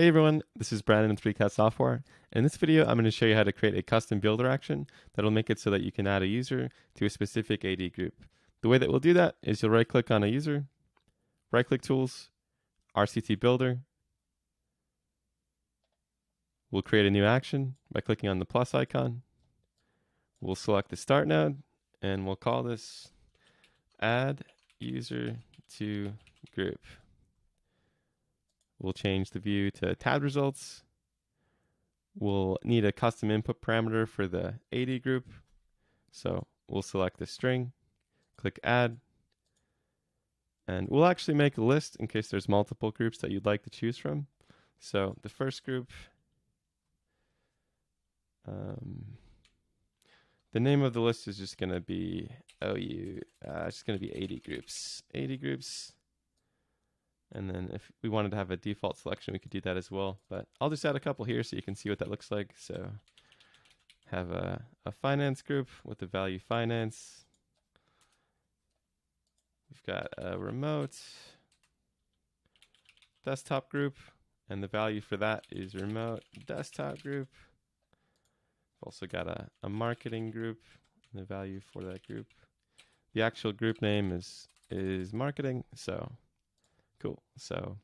Hey everyone, this is Brandon with Recast Software. In this video, I'm going to show you how to create a custom builder action that'll make it so that you can add a user to a specific AD group. The way that we'll do that is you'll right-click on a user, right-click Tools, RCT Builder. We'll create a new action by clicking on the plus icon. We'll select the Start node, and we'll call this Add User to Group. We'll change the view to tab results. We'll need a custom input parameter for the AD group. So we'll select the string, click add, and we'll actually make a list in case there's multiple groups that you'd like to choose from. So the first group, the name of the list is just going to be it's just going to be 80 groups. 80 groups. And then if we wanted to have a default selection, we could do that as well. But I'll just add a couple here so you can see what that looks like. So have a finance group with the value finance. We've got a remote desktop group, and the value for that is remote desktop group. We've also got a marketing group, and the value for that group. The actual group name is marketing, so cool. So,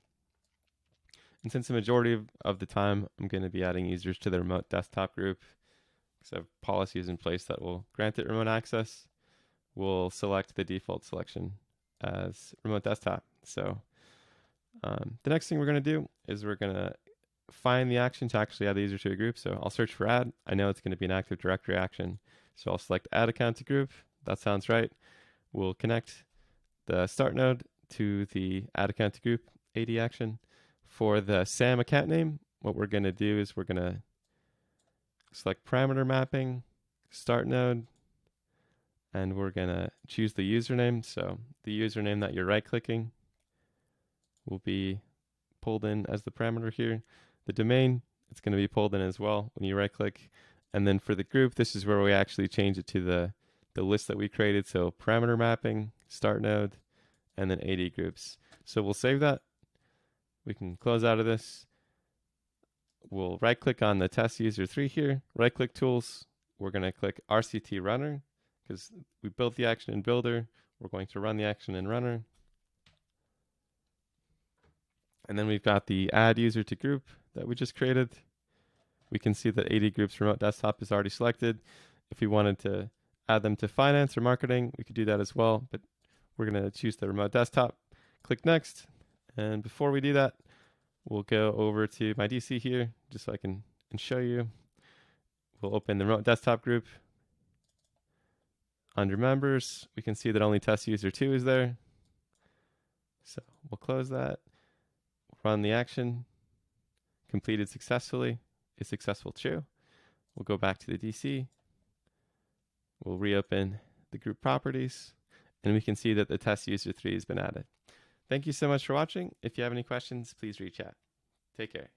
and since the majority of the time I'm going to be adding users to the remote desktop group, because I have policies in place that will grant it remote access, we'll select the default selection as remote desktop. So the next thing we're going to do is we're going to find the action to actually add the user to a group. So I'll search for add. I know it's going to be an Active Directory action. So I'll select add account to group. That sounds right. We'll connect the start node to the add account to group AD action. For the SAM account name, what we're going to do is we're going to select parameter mapping, start node, and we're going to choose the username. So the username that you're right-clicking will be pulled in as the parameter here. The domain, it's going to be pulled in as well when you right-click. And then for the group, this is where we actually change it to the list that we created. So parameter mapping, start node, and then AD groups. So we'll save that. We can close out of this. We'll right-click on the test user 3 here, right-click Tools. We're going to click RCT Runner because we built the action in Builder. We're going to run the action in Runner. And then we've got the Add User to Group that we just created. We can see that AD Groups Remote Desktop is already selected. If we wanted to add them to finance or marketing, we could do that as well. But we're going to choose the remote desktop, click next. And before we do that, we'll go over to my DC here just so I can show you. We'll open the remote desktop group. Under members, we can see that only test user 2 is there. So we'll close that, run the action, completed successfully, is successful true. We'll go back to the DC. We'll reopen the group properties. And we can see that the test user 3 has been added. Thank you so much for watching. If you have any questions, please reach out. Take care.